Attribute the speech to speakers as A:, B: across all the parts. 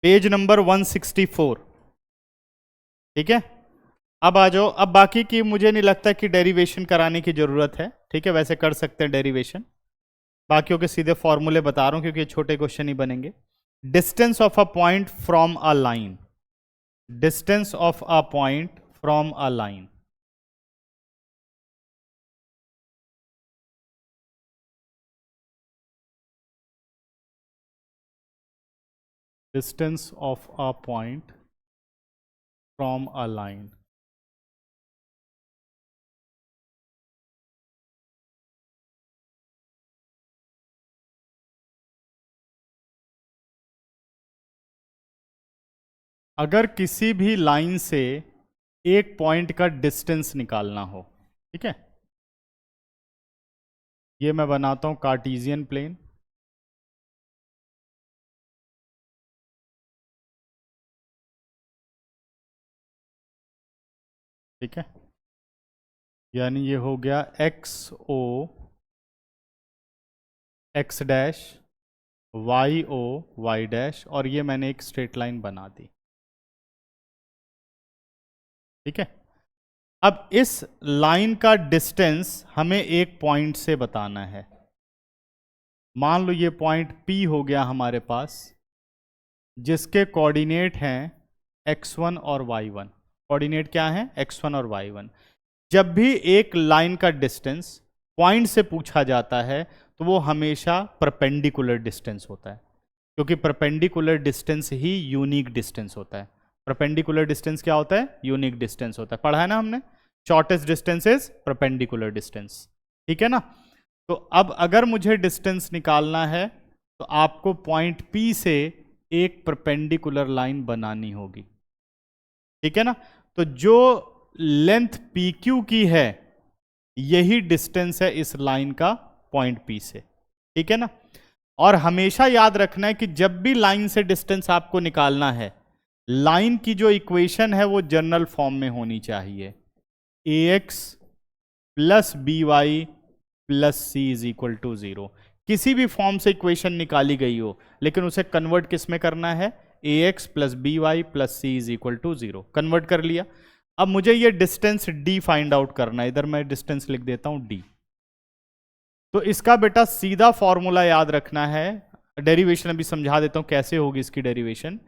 A: Page number 164। ठीक है, अब आ जाओ। अब बाकी की मुझे नहीं लगता कि डेरिवेशन कराने की जरूरत है। ठीक है, वैसे कर सकते हैं डेरिवेशन, बाकियों के सीधे फॉर्मूले बता रहा हूं क्योंकि ये छोटे क्वेश्चन ही बनेंगे। Distance of a point from a line, distance of a point from a line, distance of a point from a line. अगर किसी भी लाइन से एक पॉइंट का डिस्टेंस निकालना हो, ठीक है, ये मैं बनाता हूं कार्टेशियन प्लेन। ठीक है, यानी ये हो गया x o x dash, y o y dash, और ये मैंने एक स्ट्रेट लाइन बना दी। ठीक है, अब इस लाइन का डिस्टेंस हमें एक पॉइंट से बताना है। मान लो ये पॉइंट P हो गया हमारे पास, जिसके कोऑर्डिनेट हैं x1 और y1। कोऑर्डिनेट क्या है? x1 और y1। जब भी एक लाइन का डिस्टेंस पॉइंट से पूछा जाता है तो वो हमेशा परपेंडिकुलर डिस्टेंस होता है, क्योंकि परपेंडिकुलर डिस्टेंस ही यूनिक डिस्टेंस होता है। परपेंडिकुलर डिस्टेंस क्या होता है? यूनिक डिस्टेंस होता है। पढ़ा है ना हमने, shortest distance is perpendicular distance. ठीक है ना? तो अब अगर मुझे डिस्टेंस निकालना है तो आपको पॉइंट P से एक परपेंडिकुलर लाइन बनानी होगी। ठीक है ना? तो जो लेंथ PQ की है यही डिस्टेंस है इस लाइन का पॉइंट P से। ठीक है ना? और हमेशा याद रखना है कि जब भी लाइन से डिस्टेंस आपको निकालना है, लाइन की जो इक्वेशन है वो जनरल फॉर्म में होनी चाहिए, ax plus b y plus c is equal to 0। किसी भी फॉर्म से इक्वेशन निकाली गई हो, लेकिन उसे कन्वर्ट किस में करना है? ax plus b y plus c is equal to 0। Convert कर लिया। अब मुझे ये डिस्टेंस d फाइंड आउट करना है। इधर मैं डिस्टेंस लिख देता हूं d। तो इसका बेटा सीधा फॉर्मूला याद रखना है। डेरिवेशन अभी समझा देता हूं कैसे होगी इसकी डेरिवेशन।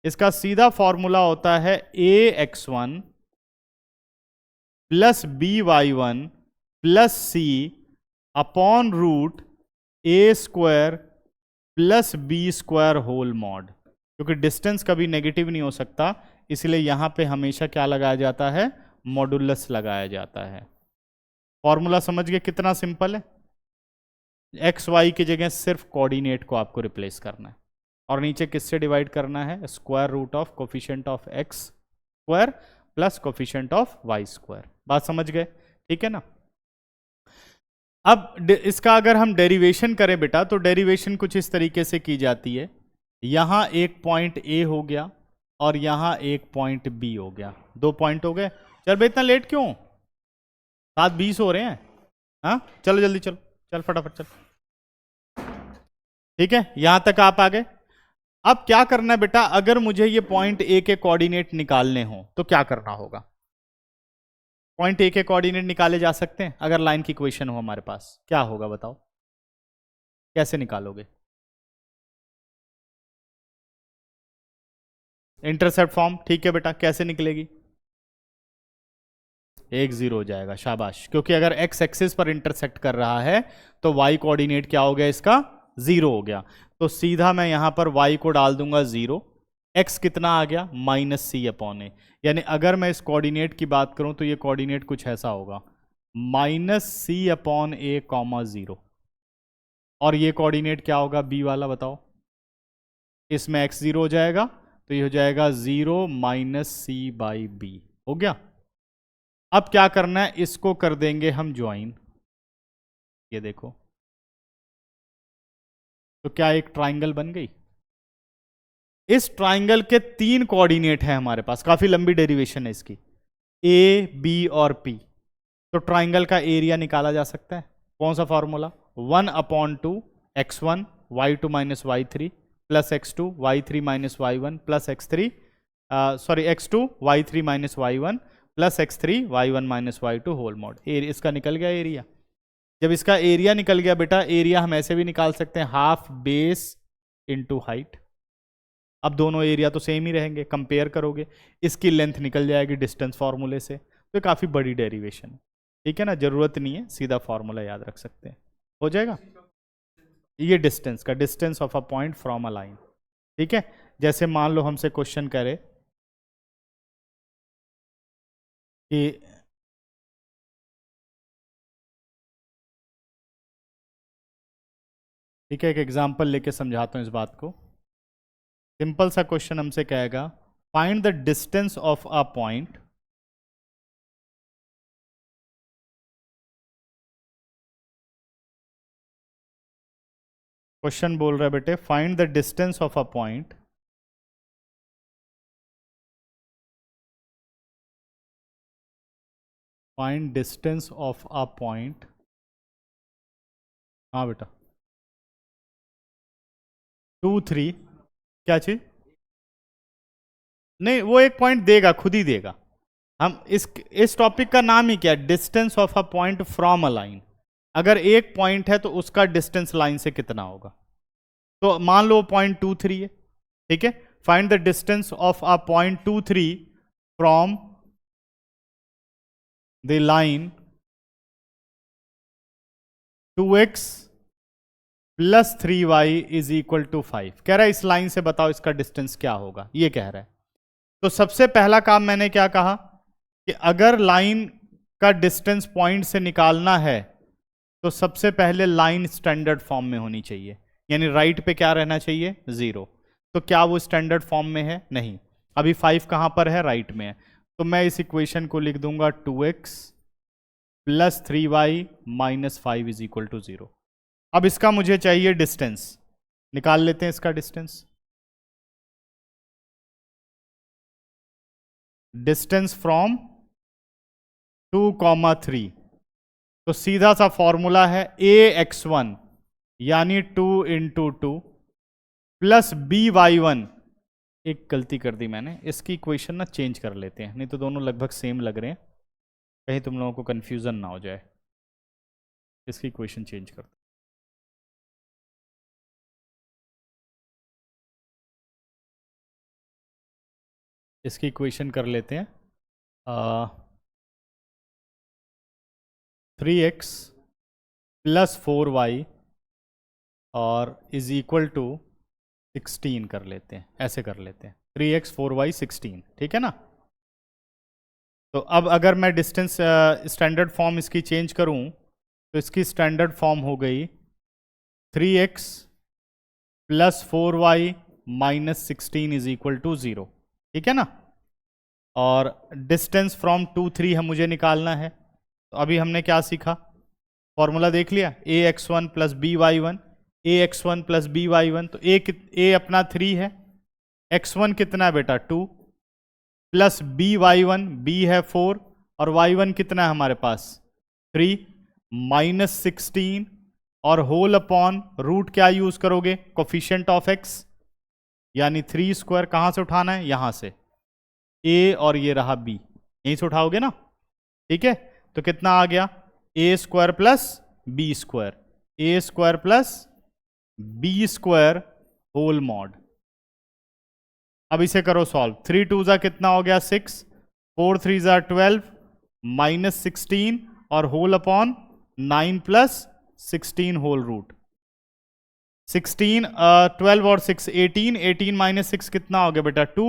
A: इसका सीधा फॉर्मूला होता है ax1 plus b y one plus c upon root a square plus b square whole mod. क्योंकि डिस्टेंस कभी नेगेटिव नहीं हो सकता, इसलिए यहां पे हमेशा क्या लगाया जाता है? मॉडुलस लगाया जाता है। फॉर्मूला समझ गए कितना सिंपल है? एक्स वाई की जगह सिर्फ कोऑर्डिनेट को आपको रिप्लेस करना है, और नीचे किससे डिवाइड करना है? Square root of coefficient of x square plus coefficient of y square. बात समझ गए? ठीक है ना? अब इसका अगर हम डेरिवेशन करें बेटा, तो डेरिवेशन कुछ इस तरीके से की जाती है। यहां एक पॉइंट ए हो गया और यहां एक पॉइंट बी हो गया। दो पॉइंट हो गए। चल भाई इतना लेट क्यों? 7:20 हो रहे हैं। हाँ चलो जल्दी चलो, चल फटाफट चल। ठीक है, यहां तक आप आ गए। अब क्या करना है बेटा? अगर मुझे ये पॉइंट ए के कोऑर्डिनेट निकालने हो तो क्या करना होगा? पॉइंट ए के कोऑर्डिनेट निकाले जा सकते हैं अगर लाइन की इक्वेशन हो हमारे पास। क्या होगा बताओ, कैसे निकालोगे? Intercept form. ठीक है बेटा, कैसे निकलेगी? 1 0 हो जाएगा। शाबाश, क्योंकि अगर एक्स एक्सिस पर इंटरसेक्ट कर रहा है तो वाई कोऑर्डिनेट क्या हो गया इसका? 0 हो गया। तो सीधा मैं यहां पर वाई को डाल दूंगा 0। एक्स कितना आ गया? -c अपॉन ए। यानी अगर मैं इस कोऑर्डिनेट की बात करूं तो ये कोऑर्डिनेट कुछ ऐसा होगा, -c अपॉन ए कॉमा 0। और ये कोऑर्डिनेट क्या होगा बी वाला? बताओ। इसमें x 0 हो जाएगा तो ये हो जाएगा 0 -c बाई बी। हो गया। अब क्या करना है? इसको कर देंगे हम ज्वाइन। ये देखो, तो क्या एक ट्राइंगल बन गई? इस ट्राइंगल के 3 कोऑर्डिनेट है हमारे पास। काफी लंबी डेरिवेशन है इसकी, ए बी और पी। तो ट्राइंगल का एरिया निकाला जा सकता है। कौन सा formula? 1/2 x1 y2 - y3 plus x2 y3 minus y1 plus x3 sorry x2 y3 minus y1 plus x3 y1 minus y2 whole mod. इसका निकल गया एरिया। जब इसका एरिया निकल गया बेटा, एरिया हम ऐसे भी निकाल सकते हैं, हाफ बेस इंटू हाइट। अब दोनों एरिया तो सेम ही रहेंगे, कंपेयर करोगे इसकी लेंथ निकल जाएगी डिस्टेंस फार्मूले से। तो काफ़ी बड़ी डेरिवेशन है, ठीक है ना, जरूरत नहीं है, सीधा फार्मूला याद रख सकते हैं, हो जाएगा। ये डिस्टेंस का, distance of a point from a line, ठीक है। जैसे मान लो हमसे क्वेश्चन करे कि ठीक है, एक एग्जांपल लेके समझाता हूँ इस बात को। सिंपल सा क्वेश्चन हमसे कहेगा find the distance of a point question बोल रहा है बेटे find the distance of a point find distance of a point. हाँ बेटा, 2 3 क्या चीज? नहीं, वो एक पॉइंट देगा, खुद ही देगा। हम इस टॉपिक का नाम ही क्या, distance of a point from a line. अगर एक पॉइंट है तो उसका डिस्टेंस लाइन से कितना होगा। तो मान लो पॉइंट 2 3 है, ठीक है। Find the distance of a point 2 3 from the line 2x plus 3y is equal to 5। कह रहा है इस लाइन से बताओ इसका डिस्टेंस क्या होगा, ये कह रहा है। तो सबसे पहला काम मैंने क्या कहा कि अगर लाइन का डिस्टेंस पॉइंट से निकालना है तो सबसे पहले लाइन स्टैंडर्ड फॉर्म में होनी चाहिए, यानी राइट पे क्या रहना चाहिए, 0। तो क्या वो स्टैंडर्ड फॉर्म में है, नहीं। अभी 5 कहां पर है, राइट में है। तो मैं इस इक्वेशन को लिख दूंगा 2x plus 3y minus 5 is equal to 0। अब इसका मुझे चाहिए डिस्टेंस, निकाल लेते हैं इसका डिस्टेंस। डिस्टेंस फ्रॉम 2, 3, तो सीधा सा फॉर्मूला है ax1 यानी 2 × 2 प्लस by1। एक गलती कर दी मैंने, इसकी इक्वेशन ना चेंज कर लेते हैं, नहीं तो दोनों लगभग सेम लग रहे हैं, कहीं तुम लोगों को कंफ्यूजन ना हो जाए। इसकी इक्वेशन चेंज कर, इसकी इक्वेशन कर लेते हैं 3x प्लस 4y और इज इक्वल टू 16 कर लेते हैं, ऐसे कर लेते हैं 3x 4y 16, ठीक है ना। तो अब अगर मैं डिस्टेंस स्टैंडर्ड फॉर्म इसकी चेंज करूं तो इसकी स्टैंडर्ड फॉर्म हो गई 3x plus 4y minus 16 is equal to 0, ठीक है ना। और डिस्टेंस फ्रॉम 2 3 हम मुझे निकालना है। तो अभी हमने क्या सीखा, फॉर्मूला देख लिया, ax1 plus by1, ax1 plus by1। तो a अपना 3 है, x1 कितना है बेटा 2, प्लस by1, b है 4 और y1 कितना है हमारे पास 3, माइनस 16 और होल अपॉन रूट क्या यूज करोगे, कोफिशिएंट ऑफ x, यानी 3 स्क्वायर कहां से उठाना है, यहां से a और ये रहा b, यहीं से उठाओगे ना, ठीक है। तो कितना आ गया, a square plus b square, a square plus b square whole mod. अब इसे करो सॉल्व, 3 2 जा कितना हो गया 6, 4 3 जा 12 माइनस 16 और whole upon 9 plus 16 whole root 16, 12 और 6 18, 18 माइनस 6 कितना हो गया बेटा 2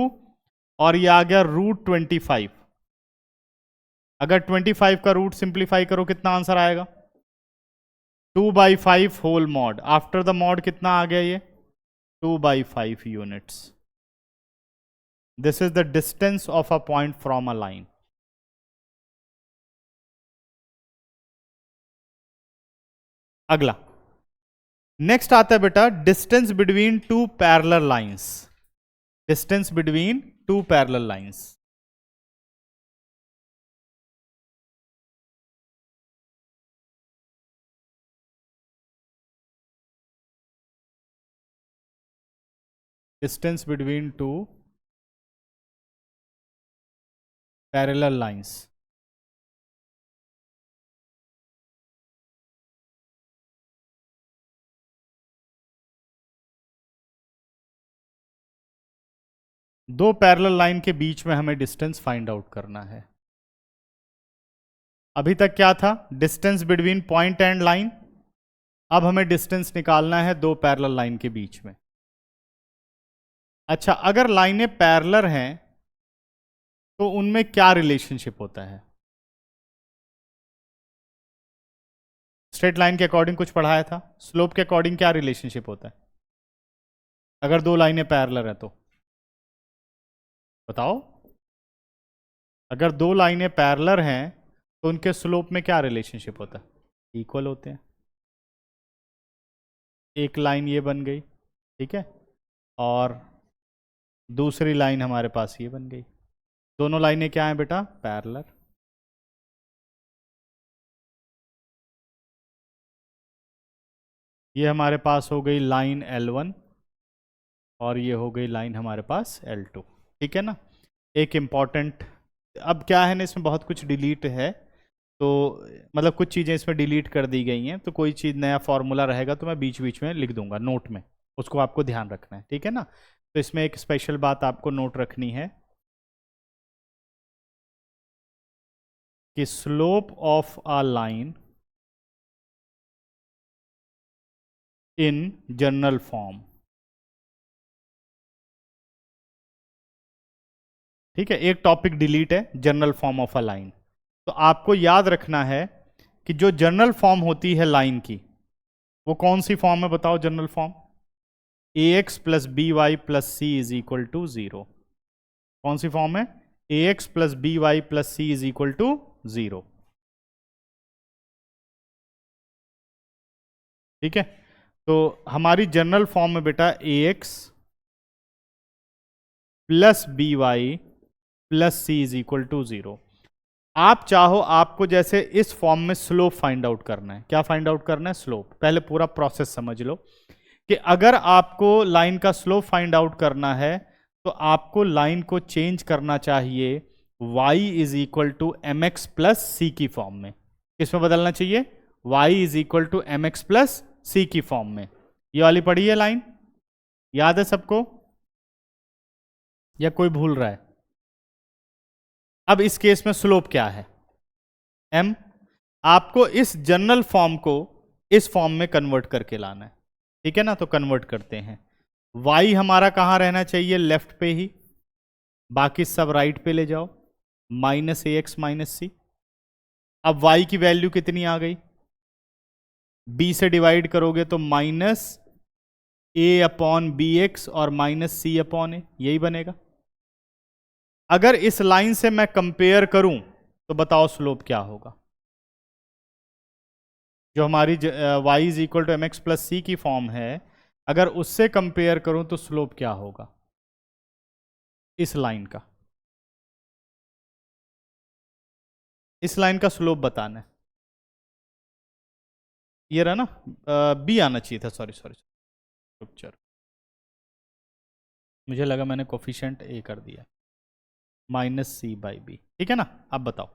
A: और ये आ गया रूट 25। अगर 25 का रूट सिंप्लीफाई करो कितना आंसर आएगा, 2/5 whole mod. After the mod कितना आ गया ये 2/5 units. This is the distance of a point from a line. अगला नेक्स्ट आता है बेटा distance between two parallel lines. Distance between two parallel lines. Distance between two parallel lines. दो parallel line के बीच में हमें डिस्टेंस फाइंड आउट करना है। अभी तक क्या था? Distance between point and line. अब हमें डिस्टेंस निकालना है दो पैरेलल लाइन के बीच में। अच्छा, अगर लाइनें पैरेलल हैं तो उनमें क्या रिलेशनशिप होता है? स्ट्रेट लाइन के अकॉर्डिंग कुछ पढ़ाया था। स्लोप के अकॉर्डिंग क्या रिलेशनशिप होता है अगर दो लाइनें पैरेलल हैं? तो बताओ। अगर दो लाइनें पैरेलल हैं तो उनके स्लोप में क्या रिलेशनशिप होता है? इक्वल होते हैं। एक लाइन ये बन गई, ठीक है, और दूसरी लाइन हमारे पास ये बन गई। दोनों लाइनें क्या हैं बेटा? पैरेलल। ये हमारे पास हो गई लाइन L1 और ये हो गई लाइन हमारे पास L2, ठीक है ना। एक इम्पॉर्टेंट, अब क्या है ना, इसमें बहुत कुछ डिलीट है, तो मतलब कुछ चीज़ें इसमें डिलीट कर दी गई हैं, तो कोई चीज़ नया फॉर्मूला रहेगा तो मैं बीच बीच में लिख दूंगा नोट में, उसको आपको ध्यान रखना है, ठीक है ना। तो इसमें एक स्पेशल बात आपको नोट रखनी है कि slope of a line in general form, ठीक है, एक टॉपिक डिलीट है, general form of a line. तो आपको याद रखना है कि जो जनरल फॉर्म होती है लाइन की, वो कौन सी फॉर्म है बताओ? General form ax plus b y plus c is equal to 0। कौन सी फॉर्म है? ax plus b y plus c is equal to 0, ठीक है। तो हमारी जनरल फॉर्म में बेटा ax plus b y plus c is equal to 0। आप चाहो, आपको जैसे इस फॉर्म में स्लोप फाइंड आउट करना है। क्या फाइंड आउट करना है? स्लोप। पहले पूरा प्रोसेस समझ लो कि अगर आपको लाइन का स्लोप फाइंड आउट करना है तो आपको लाइन को चेंज करना चाहिए y is equal to m x plus c की फॉर्म में। किसमें बदलना चाहिए? y is equal to m x plus c की फॉर्म में। ये वाली पढ़ी है लाइन, याद है सबको या कोई भूल रहा है? अब इस केस में स्लोप क्या है? m। आपको इस जनरल फॉर्म को इस फॉर्म में कन्वर्ट करके लाना है, ठीक है ना। तो कन्वर्ट करते हैं। y हमारा कहां रहना चाहिए? लेफ्ट पे ही, बाकी सब राइट पे ले जाओ, माइनस ए एक्स माइनस सी। अब y की वैल्यू कितनी आ गई? b से डिवाइड करोगे तो minus a upon b x और माइनस सी अपॉन ए, यही बनेगा। अगर इस लाइन से मैं कंपेयर करूं तो बताओ स्लोप क्या होगा? जो हमारी y is equal to m x plus c की फॉर्म है, अगर उससे कंपेयर करूं तो स्लोप क्या होगा इस लाइन का? इस लाइन का स्लोप बताना है। ये रहा ना, बी आना चाहिए था, सॉरी सॉरी, चलो, मुझे लगा मैंने कोफिशिएंट ए कर दिया, माइनस सी बाई बी, ठीक है ना। अब बताओ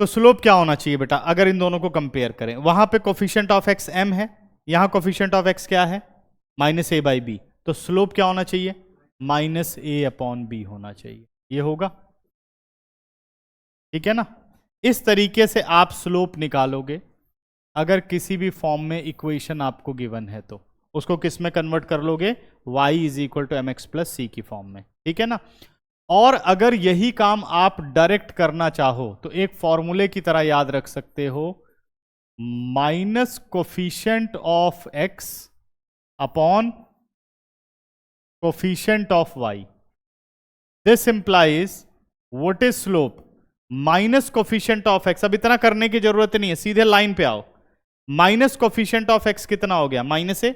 A: तो स्लोप क्या होना चाहिए बेटा अगर इन दोनों को कंपेयर करें? वहां पे कोफिशिएंट ऑफ एक्स m है, यहां कोफिशिएंट ऑफ एक्स क्या है? Minus a by b. तो स्लोप क्या होना चाहिए? माइनस ए अपॉन बी होना चाहिए। ये होगा, ठीक है ना। इस तरीके से आप स्लोप निकालोगे अगर किसी भी फॉर्म में इक्वेशन आपको गिवन है तो उसको किस में कन्वर्ट कर लोगे? y is equal to m x plus c की फॉर्म में, ठीक है ना। और अगर यही काम आप डायरेक्ट करना चाहो तो एक फॉर्मूले की तरह याद रख सकते हो, minus coefficient of x upon coefficient of y। This implies what is slope? Minus coefficient of x। अब इतना करने की जरूरत नहीं है, सीधे लाइन पे आओ। माइनस कोफिशिएंट ऑफ x कितना हो गया? Minus a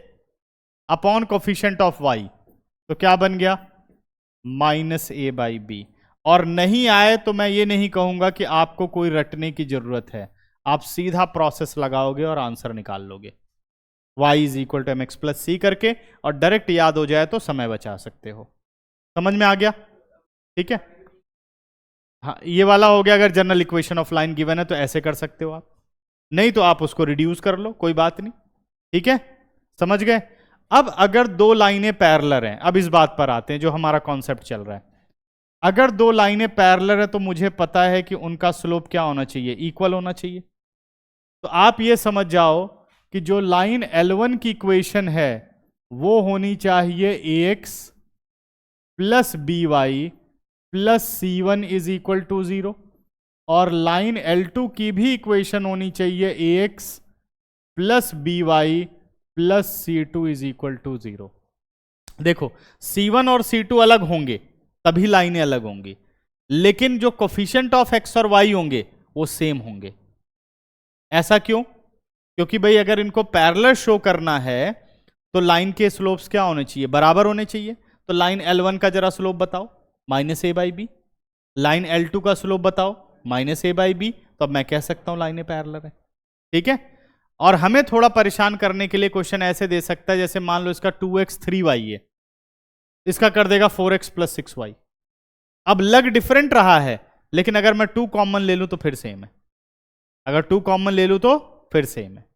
A: upon coefficient of y, तो क्या बन गया? Minus a by b. और नहीं आए तो मैं ये नहीं कहूंगा कि आपको कोई रटने की जरूरत है, आप सीधा प्रोसेस लगाओगे और आंसर निकाल लोगे। y is equal to mx plus c करके, और डायरेक्ट याद हो जाए तो समय बचा सकते हो। समझ में आ गया? ठीक है, हाँ ये वाला हो गया। अगर general equation of line given है तो ऐसे कर सकते हो आप, नहीं तो आप उसको रिड्यूस कर लो, कोई बात नहीं। ठीक है, समझ गए? अब अगर दो लाइनें पैरेलल हैं, अब इस बात पर आते हैं जो हमारा कॉन्सेप्ट चल रहा है। अगर दो लाइनें पैरेलल है तो मुझे पता है कि उनका स्लोप क्या होना चाहिए, इक्वल होना चाहिए। तो आप ये समझ जाओ कि जो लाइन L1 की इक्वेशन है वो होनी चाहिए ax plus b y plus c one is equal to 0, और लाइन L2 की भी इक्वेशन होनी चाहिए ax plus b y plus c two is equal to 0। देखो C1 और C2 अलग होंगे तभी लाइनें अलग होंगी, लेकिन जो कोफिशिएंट ऑफ x और y होंगे वो सेम होंगे। ऐसा क्यों? क्योंकि भाई अगर इनको पैरेलल शो करना है तो लाइन के स्लोप्स क्या होने चाहिए, बराबर होने चाहिए। तो लाइन L1 का जरा स्लोप बताओ, minus a by b. Line L2 का स्लोप बताओ, माइनस ए बाई बी। तो अब मैं कह सकता हूं लाइनें पैरेलल है। ठीक है, और हमें थोड़ा परेशान करने के लिए क्वेश्चन ऐसे दे सकता है, जैसे मान लो इसका 2x 3y है, इसका कर देगा 4x प्लस 6y। अब लग डिफरेंट रहा है, लेकिन अगर मैं 2 कॉमन ले लूं तो फिर सेम है। अगर 2 कॉमन ले लूं तो फिर सेम है।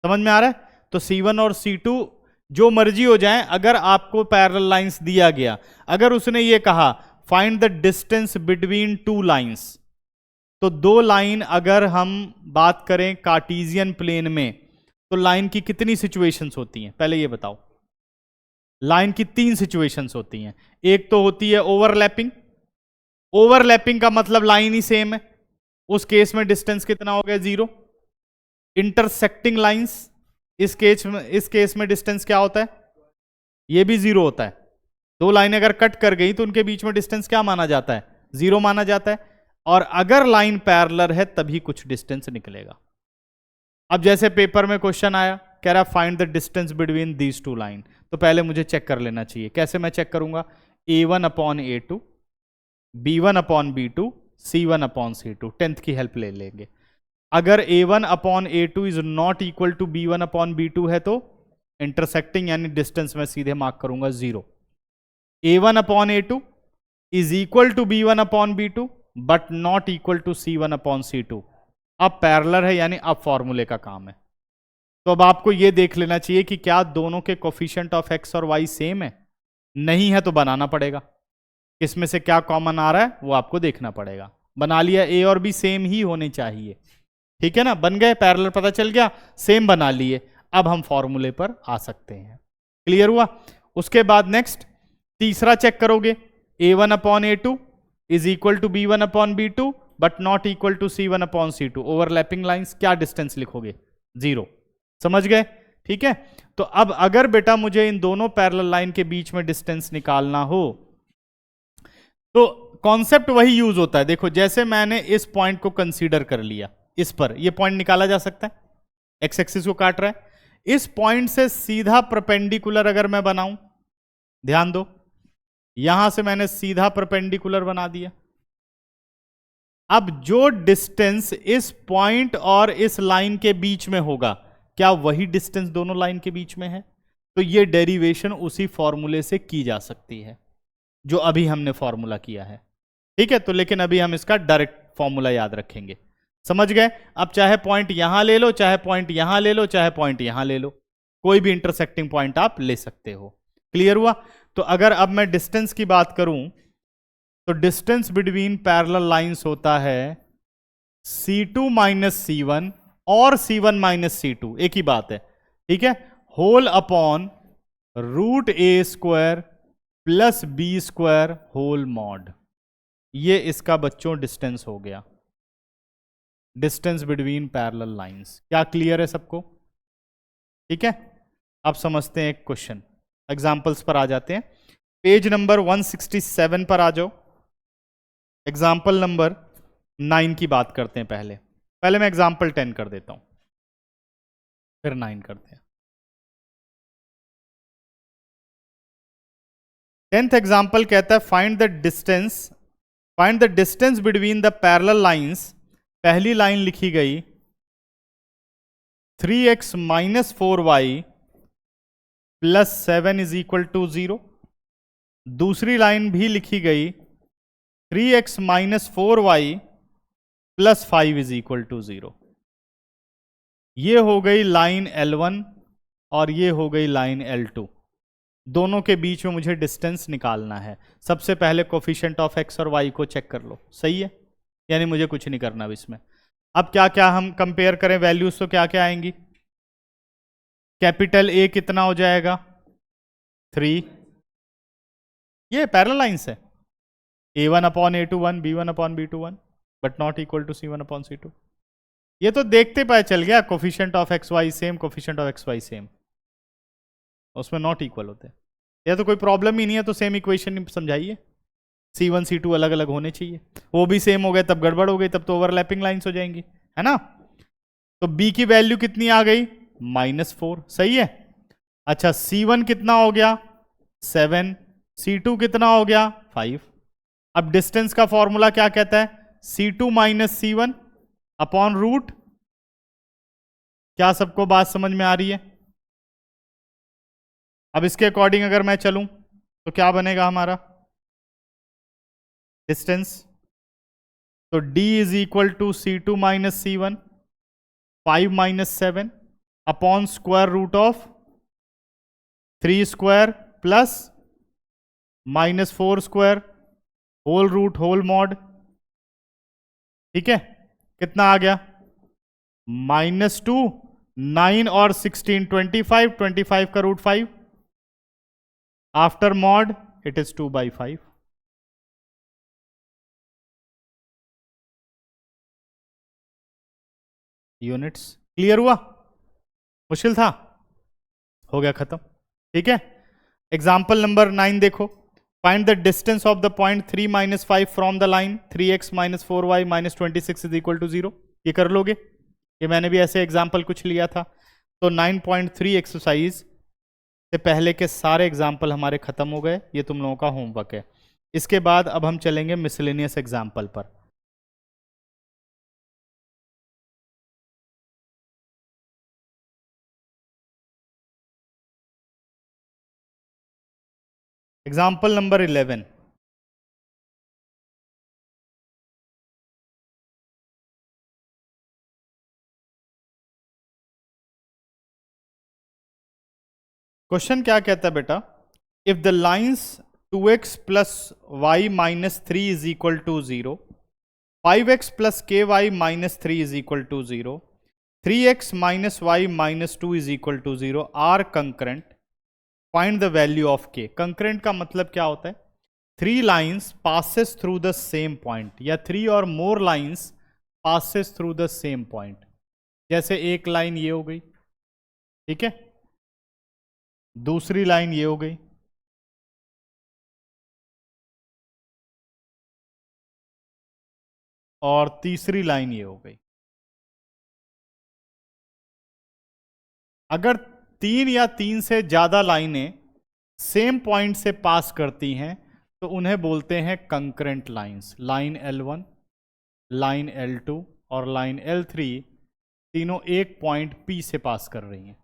A: समझ में आ रहा है? तो C1 और C2 जो मर्जी हो जाए, अगर आपको पैरेलल लाइंस दिया गया, अगर उसने ये कहा find the distance between two lines, तो दो लाइन अगर हम बात करें कार्टेशियन प्लेन में तो लाइन की कितनी सिचुएशंस होती हैं, पहले ये बताओ। लाइन की 3 सिचुएशंस होती हैं। एक तो होती है ओवरलैपिंग। ओवरलैपिंग का मतलब लाइन ही सेम है, उस केस में डिस्टेंस कितना हो गया, 0। इंटरसेक्टिंग लाइंस, इस केस में डिस्टेंस क्या होता है, ये भी 0 होता है। दो लाइनें अगर कट कर गई तो उनके बीच में डिस्टेंस क्या माना जाता है, 0 माना जाता है। और अगर लाइन पैरेलल है तभी कुछ डिस्टेंस निकलेगा। अब जैसे पेपर में क्वेश्चन आया, कह रहा find the distance between these two line, तो पहले मुझे चेक कर लेना चाहिए। कैसे मैं चेक करूंगा, A1 upon A2, B1 upon B2, C1 upon C2, 10th की हेल्प ले लेंगे। अगर A1 upon A2 is not equal to B1 upon B2 है तो इंटरसेक्टिंग यानी डिस्टेंस में सीधे मार्क करूंगा 0। A1 upon A2 is equal to B1 upon B2 but not equal to C1 upon C2। अब पैरेलल है यानी अब फॉर्मूले का काम है। तो अब आपको यह देख लेना चाहिए कि क्या दोनों के कोफिशिएंट ऑफ x और y सेम है। नहीं है तो बनाना पड़ेगा, इसमें से क्या कॉमन आ रहा है वो आपको देखना पड़ेगा। बना लिया, a और b सेम ही होने चाहिए। ठीक है ना, बन गए, पैरेलल पता चल गया, सेम बना लिए। अब हम फॉर्मूले पर आ सकते हैं। क्लियर हुआ? उसके बाद नेक्स्ट तीसरा चेक करोगे, A1 upon A2 is equal to B1 upon B2 but not equal to C1 upon C2। Overlapping lines, क्या डिस्टेंस लिखोगे, 0। समझ गए? ठीक है, तो अब अगर बेटा मुझे इन दोनों पैरेलल लाइन के बीच में डिस्टेंस निकालना हो तो कॉन्सेप्ट वही यूज होता है। देखो जैसे मैंने इस पॉइंट को कंसीडर कर लिया, इस पर ये पॉइंट निकाला जा सकता है, एक्स एक्सिस को काट रहा है। इस पॉइंट से सीधा परपेंडिकुलर अगर मैं बनाऊं, ध्यान दो, यहां से मैंने सीधा परपेंडिकुलर बना दिया। अब जो डिस्टेंस इस पॉइंट और इस लाइन के बीच में होगा, क्या वही डिस्टेंस दोनों लाइन के बीच में है? तो ये डेरिवेशन उसी फॉर्मूले से की जा सकती है जो अभी हमने फॉर्मूला किया है। ठीक है, तो लेकिन अभी हम इसका डायरेक्ट फॉर्मूला याद रखेंगे। समझ गए? अब चाहे पॉइंट यहां ले लो, चाहे पॉइंट यहां ले लो, चाहे पॉइंट यहां ले लो, कोई भी इंटरसेक्टिंग पॉइंट आप ले सकते हो। क्लियर हुआ? तो अगर अब मैं डिस्टेंस की बात करूं तो डिस्टेंस बिटवीन पैरेलल लाइंस होता है C2 माइनस C1 और C1 माइनस C2, एक ही बात है। ठीक है, whole upon root a square plus b square whole mod. ये इसका बच्चों डिस्टेंस हो गया, डिस्टेंस बिटवीन पैरेलल लाइंस। क्या क्लियर है सबको? ठीक है, अब समझते हैं एक क्वेश्चन, एग्जांपल्स पर आ जाते हैं। पेज नंबर 167 पर आ जाओ। एग्जाम्पल नंबर 9 की बात करते हैं। पहले मैं एग्जाम्पल 10 कर देता हूं, फिर 9 करते हैं। 10th एग्जाम्पल कहता है find the distance between the parallel lines. पहली लाइन लिखी गई 3x minus 4y plus 7 is equal to 0। दूसरी लाइन भी लिखी गई 3x minus 4y plus 5 is equal to 0। ये हो गई लाइन L1 और ये हो गई लाइन L2। दोनों के बीच में मुझे डिस्टेंस निकालना है। सबसे पहले कोफिशिएंट ऑफ x और y को चेक कर लो, सही है, यानी मुझे कुछ नहीं करना अब इसमें। अब क्या क्या हम कंपेयर करें वैल्यूज, तो क्या क्या आएंगी? कैपिटल A कितना हो जाएगा 3, ये पैरेलल लाइंस है, A1 upon A21 B1 upon B21 but not equal to C1 upon C2। ये तो देखते पता चल गया coefficient of x y same, coefficient of x y same, उसमें नॉट इक्वल होते हैं। या तो कोई प्रॉब्लम ही नहीं है तो सेम इक्वेशन समझाइए, C1 C2 अलग अलग होने चाहिए, वो भी सेम हो गए तब गड़बड़ हो गई, तब तो ओवरलैपिंग लाइंस हो जाएंगी, है ना। तो B की वैल्यू कितनी आ गई -4, सही है। अच्छा C1 कितना हो गया 7, C2 कितना हो गया 5। अब डिस्टेंस का फॉर्मूला क्या कहता है, C2 minus C1 upon root. क्या सबको बात समझ में आ रही है? अब इसके अकॉर्डिंग अगर मैं चलूं तो क्या बनेगा हमारा डिस्टेंस, तो D is equal to C2 minus C1 5 minus 7 upon square root of 3 square plus -4 square whole root whole mod. ठीक है, कितना आ गया -2 9 और 16 25 का root 5 after mod it is 2/5। Units clear हुआ? मुश्किल था, हो गया खत्म। ठीक है, एग्जाम्पल नंबर 9 देखो। Find the distance of the point 3 - 5 from the line 3x - 4y - 26 is equal to 0। ये कर लोगे, ये मैंने भी ऐसे एग्जाम्पल कुछ लिया था। तो 9.3 एक्सरसाइज से पहले के सारे एग्जाम्पल हमारे खत्म हो गए, ये तुम लोगों का होमवर्क है। इसके बाद अब हम चलेंगे मिसलेनियस एग्जाम्पल पर। Example number 11। क्वेश्चन क्या कहता है बेटा, if the lines 2x plus y minus 3 is equal to 0, 5x plus k y minus 3 is equal to 0, 3x minus y minus 2 is equal to 0 are concurrent, find the value of k। Concurrent का मतलब क्या होता है, 3 lines passes through the same point, या 3 और more lines passes through the same point. जैसे एक line ये हो गई, ठीक है, दूसरी लाइन ये हो गई, और तीसरी लाइन ये हो गई। अगर 3 या 3 से ज्यादा लाइनें सेम पॉइंट से पास करती हैं तो उन्हें बोलते हैं concurrent lines. Line L1, line L2 और लाइन L3 तीनों एक पॉइंट P से पास कर रही हैं,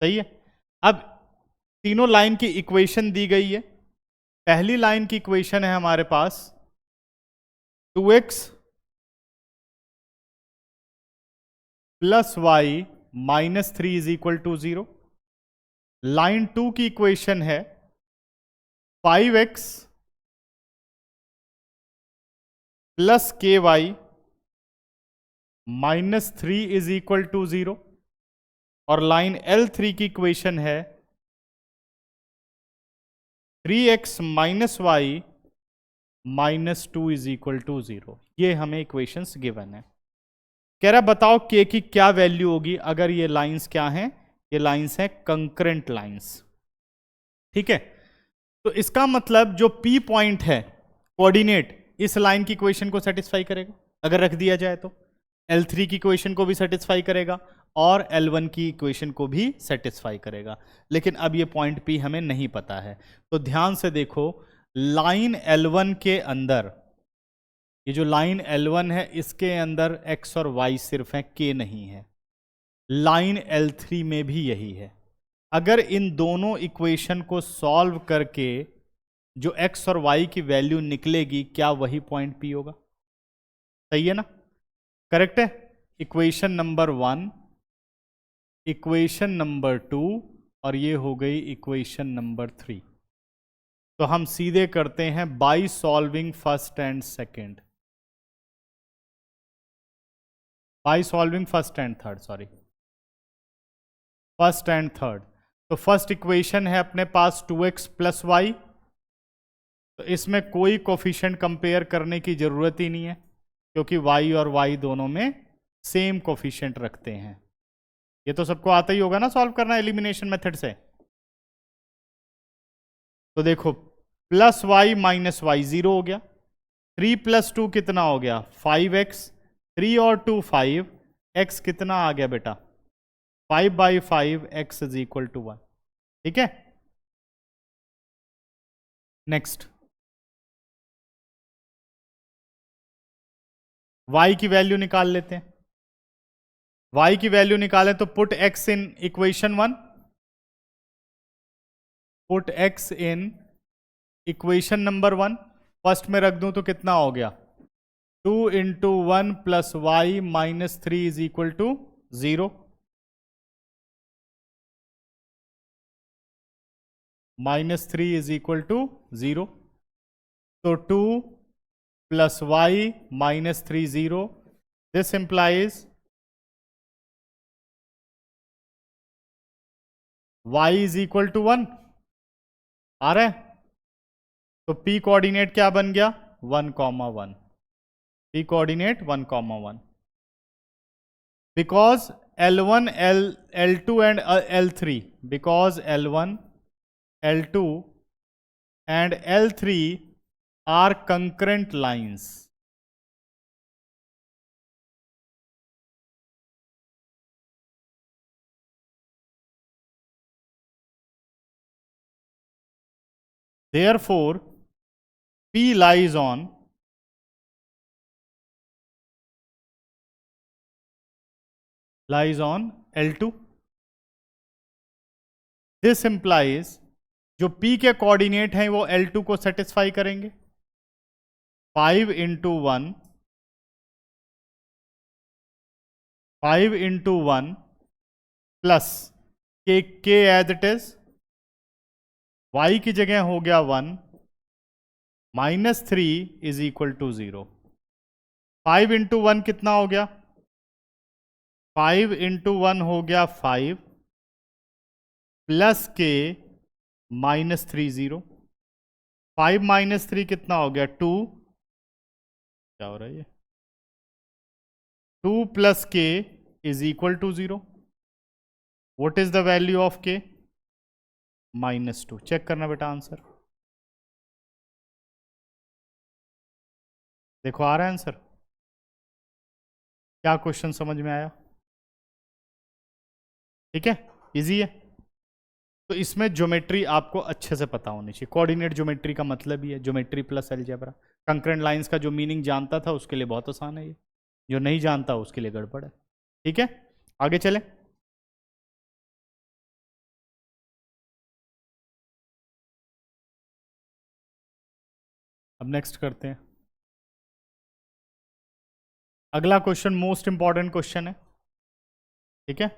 A: सही है। अब तीनों लाइन की इक्वेशन दी गई है। पहली लाइन की इक्वेशन है हमारे पास 2x plus y minus 3 is equal to 0। Line 2 की इक्वेशन है 5x plus k y minus 3 is equal to 0, और लाइन L3 की इक्वेशन है 3x minus y minus 2 is equal to 0। ये हमें इक्वेशंस गिवन है। कह रहा बताओ k की क्या वैल्यू होगी अगर ये लाइंस क्या हैं, ये लाइंस हैं कंकरेंट लाइंस। ठीक है, तो इसका मतलब जो P पॉइंट है कोऑर्डिनेट इस लाइन की इक्वेशन को सेटिस्फाई करेगा अगर रख दिया जाए तो, L3 की इक्वेशन को भी सेटिस्फाई करेगा और L1 की इक्वेशन को भी सेटिस्फाई करेगा। लेकिन अब ये पॉइंट P हमें नहीं पता है, तो ध्यान से देखो, लाइन L1 के अंदर, ये जो लाइन L1 है इसके अंदर x और y सिर्फ है, k नहीं है। लाइन L3 में भी यही है, अगर इन दोनों इक्वेशन को सॉल्व करके जो x और y की वैल्यू निकलेगी, क्या वही पॉइंट P होगा? सही है ना? करेक्ट है। इक्वेशन नंबर 1, इक्वेशन नंबर 2 और ये हो गई इक्वेशन नंबर 3। तो हम सीधे करते हैं bye solving first and second, by solving first and third, sorry first and third. तो फर्स्ट इक्वेशन है अपने पास 2x प्लस वाई, तो इसमें कोई कोफिशिएंट कंपेयर करने की जरूरत ही नहीं है क्योंकि y और y दोनों में सेम कोफिशिएंट रखते हैं। ये तो सबको आता ही होगा ना सॉल्व करना एलिमिनेशन मेथड से। तो देखो प्लस वाई माइनस वाई 0 हो गया, 3 प्लस 2 कितना हो गया 5x, 3 और 2 5, x कितना आ गया बेटा 5/5, x इज इक्वल टू 1। ठीक है, नेक्स्ट y की वैल्यू निकाल लेते हैं। y की वैल्यू निकालें तो put x in equation 1, put x in equation number 1, first में रख दूं तो कितना हो गया 2 into 1 plus y minus 3 is equal to 0, minus 3 is equal to 0। तो 2 plus y minus 3 0, this implies y is equal to 1। आ रहा है? तो p कोऑर्डिनेट क्या बन गया 1,1, p coordinate 1,1, because L1 L2 and L3, because L1 L2 and L3 are concurrent lines. Therefore, P lies on L2. This implies जो P के coordinate हैं वो L2 को सेटिस्फाई करेंगे। 5 into 1, 5 into 1 plus k as it is, y की जगह हो गया 1, minus 3 is equal to 0। 5 into 1 कितना हो गया 5 इंटू 1 हो गया 5 प्लस के माइनस 3 0, 5 माइनस 3 कितना हो गया 2, क्या हो रहा है ये 2 plus k is equal to 0। What is the value of k -2। Check करना बेटा आंसर, देखो आ रहा है आंसर। क्या क्वेश्चन समझ में आया? ठीक है, इजी है। तो इसमें ज्योमेट्री आपको अच्छे से पता होनी चाहिए। कोऑर्डिनेट ज्योमेट्री का मतलब ही है geometry plus algebra. Concurrent lines का जो मीनिंग जानता था उसके लिए बहुत आसान है ये, जो नहीं जानता उसके लिए गड़बड़ है। ठीक है, आगे चलें। अब नेक्स्ट करते हैं। अगला क्वेश्चन मोस्ट इंपॉर्टेंट क्वेश्चन है। ठीक है,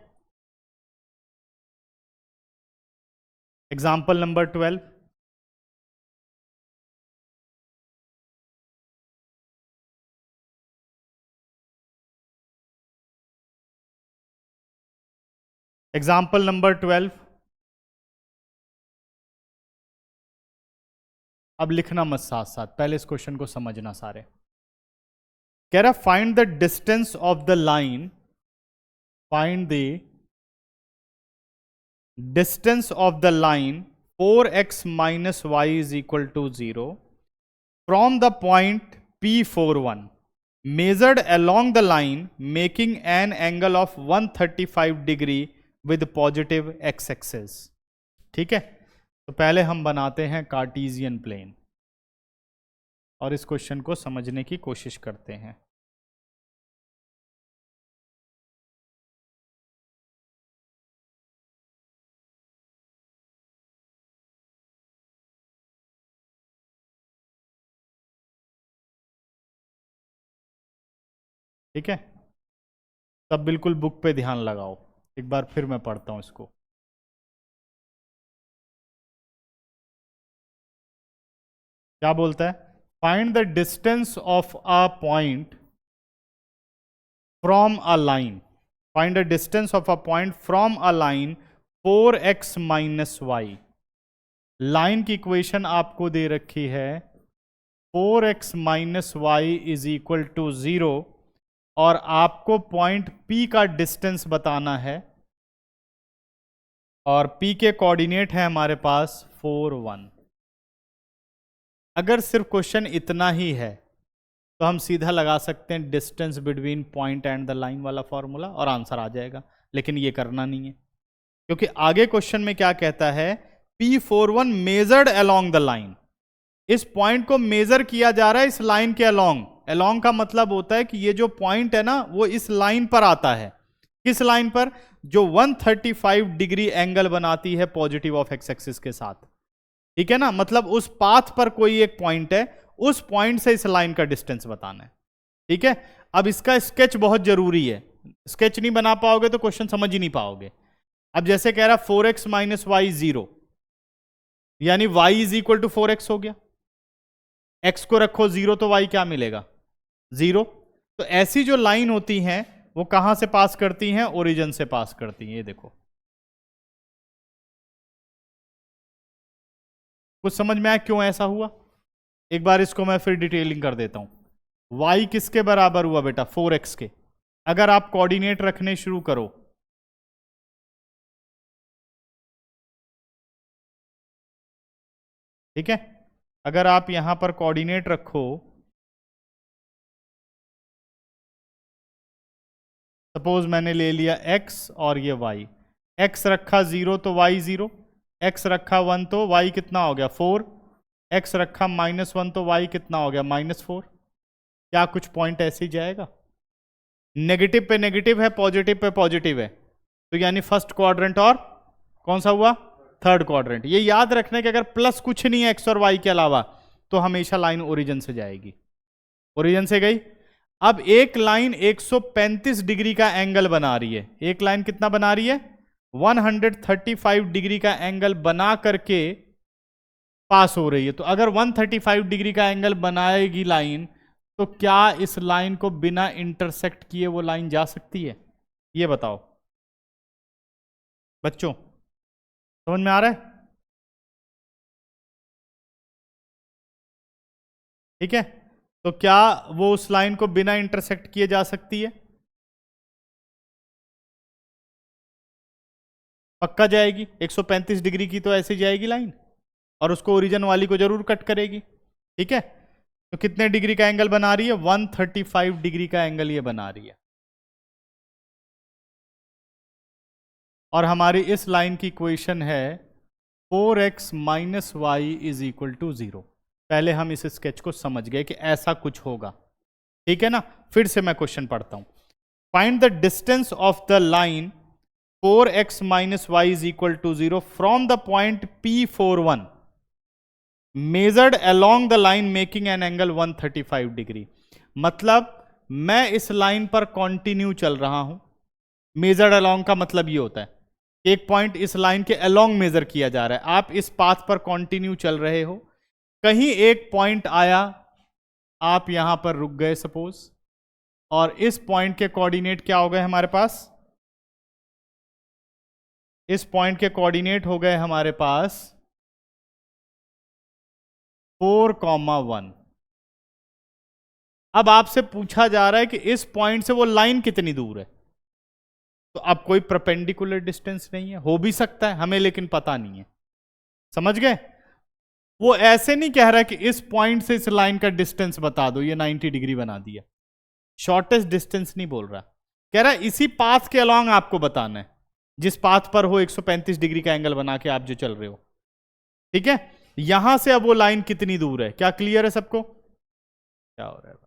A: एग्जाम्पल नंबर 12। Example number 12। अब लिखना मत साथ साथ, पहले इस क्वेश्चन को समझना सारे। कह रहा find the distance of the line, find the distance of the line 4x minus y is equal to 0 from the point P41 measured along the line making an angle of 135 degree with positive x-axis। ठीक है, तो पहले हम बनाते हैं Cartesian plane और इस question को समझने की कोशिश करते हैं। ठीक है, तब बिल्कुल बुक पे ध्यान लगाओ। एक बार फिर मैं पढ़ता हूं इसको। क्या बोलता है? Find the distance of a point from a line, find the distance of a point from a line 4x minus y. Line की इक्वेशन आपको दे रखी है 4x minus y is equal to 0, और आपको पॉइंट P का distance बताना है, और P के कोऑर्डिनेट है हमारे पास 4 1। अगर सिर्फ क्वेश्चन इतना ही है तो हम सीधा लगा सकते हैं distance between point and the line वाला फॉर्मूला और आंसर आ जाएगा, लेकिन ये करना नहीं है, क्योंकि आगे क्वेश्चन में क्या कहता है, P41 measured along the line. इस पॉइंट को मेजर किया जा रहा है इस लाइन के अलोंग। अलोंग का मतलब होता है कि ये जो पॉइंट है ना वो इस लाइन पर आता है। किस लाइन पर? जो 135 डिग्री एंगल बनाती है पॉजिटिव ऑफ एक्स एक्सिस के साथ। ठीक है ना, मतलब उस पाथ पर कोई एक पॉइंट है, उस पॉइंट से इस लाइन का डिस्टेंस बताना है। ठीक है, अब इसका स्केच बहुत जरूरी है, स्केच नहीं बना पाओगे तो क्वेश्चन समझ ही नहीं पाओगे। अब जैसे कह रहा 4x माइनस वाई 0, यानी y is equal to 4x हो गया। x को रखो 0 तो y क्या मिलेगा? 0। तो ऐसी जो लाइन होती हैं वो कहां से पास करती हैं? ओरिजिन से पास करती हैं। ये देखो, कुछ समझ में आया क्यों ऐसा हुआ? एक बार इसको मैं फिर डिटेलिंग कर देता हूं। y किसके बराबर हुआ बेटा? 4x के। अगर आप कोऑर्डिनेट रखने शुरू करो, ठीक है, अगर आप यहां पर कोऑर्डिनेट रखो, सपोज मैंने ले लिया x और ये y। x रखा 0 तो y 0, x रखा 1 तो y कितना हो गया? 4, x रखा -1 तो y कितना हो गया? -4। क्या कुछ पॉइंट ऐसे ही जाएगा? नेगेटिव पे नेगेटिव है, पॉजिटिव पे पॉजिटिव है, तो यानी फर्स्ट क्वाड्रेंट और कौन सा हुआ? Third quadrant. ये याद रखने के अगर प्लस कुछ नहीं है x और y के अलावा तो हमेशा लाइन ओरिजिन से जाएगी। ओरिजिन से गई। अब एक लाइन 135 डिग्री का एंगल बना रही है। एक लाइन कितना बना रही है? 135 डिग्री का एंगल बना करके पास हो रही है। तो अगर 135 डिग्री का एंगल बनाएगी लाइन, तो क्या इस लाइन को बिना इंटरसेक्ट किए वो लाइन जा सकती है? ये बताओ बच्चों, समझ में आ रहा है? ठीक है, तो क्या वो उस लाइन को बिना इंटरसेक्ट किए जा सकती है? पक्का जाएगी। 135 डिग्री की तो ऐसे जाएगी लाइन, और उसको ओरिजिन वाली को जरूर कट करेगी। ठीक है, तो कितने डिग्री का एंगल बना रही है? 135 डिग्री का एंगल ये बना रही है। और हमारी इस लाइन की इक्वेशन है 4x minus y is equal to 0। पहले हम इस स्केच को समझ गए कि ऐसा कुछ होगा। ठीक है ना, फिर से मैं क्वेश्चन पढ़ता हूं। Find the distance of the line 4x minus y is equal to 0 from the point P41 measured along the line making an angle 135 degree. मतलब मैं इस लाइन पर कॉन्टिन्यू चल रहा हूं। मेजर्ड अलोंग का मतलब ये होता है एक पॉइंट इस लाइन के अलोंग मेजर किया जा रहा है। आप इस पाथ पर कॉन्टिन्यू चल रहे हो, कहीं एक पॉइंट आया, आप यहां पर रुक गए सपोज, और इस पॉइंट के कोऑर्डिनेट क्या हो गए हमारे पास? इस पॉइंट के कोऑर्डिनेट हो गए हमारे पास 4,1। अब आपसे पूछा जा रहा है कि इस पॉइंट से वो लाइन कितनी दूर है। तो अब कोई परपेंडिकुलर डिस्टेंस नहीं है, हो भी सकता है हमें, लेकिन पता नहीं है। समझ गए? वो ऐसे नहीं कह रहा कि इस पॉइंट से इस लाइन का डिस्टेंस बता दो, ये 90 डिग्री बना दिया। शॉर्टेस्ट डिस्टेंस नहीं बोल रहा, कह रहा है इसी पाथ के अलोंग आपको बताना है, जिस पाथ पर हो 135 डिग्री का एंगल बना के आप जो चल रहे हो। ठीक है, यहां से अब वो लाइन कितनी दूर है? क्या क्लियर है सबको? क्या हो रहा है?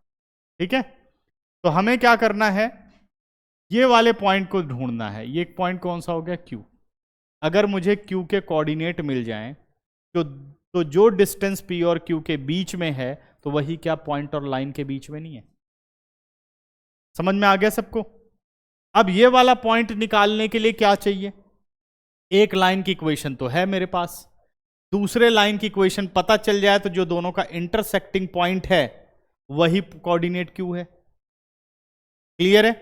A: ठीक है, तो हमें क्या करना है, ये वाले पॉइंट को ढूंढना है। ये पॉइंट कौन सा हो गया? Q। अगर मुझे Q के कोऑर्डिनेट मिल जाएं तो जो डिस्टेंस P और Q के बीच में है, तो वही क्या पॉइंट और लाइन के बीच में नहीं है? समझ में आ गया सबको? अब ये वाला पॉइंट निकालने के लिए क्या चाहिए? एक लाइन की इक्वेशन तो है मेरे पास, दूसरे लाइन की इक्वेशन पता चल जाए तो जो दोनों का इंटरसेक्टिंग पॉइंट है वही कोऑर्डिनेट क्यू है। क्लियर है?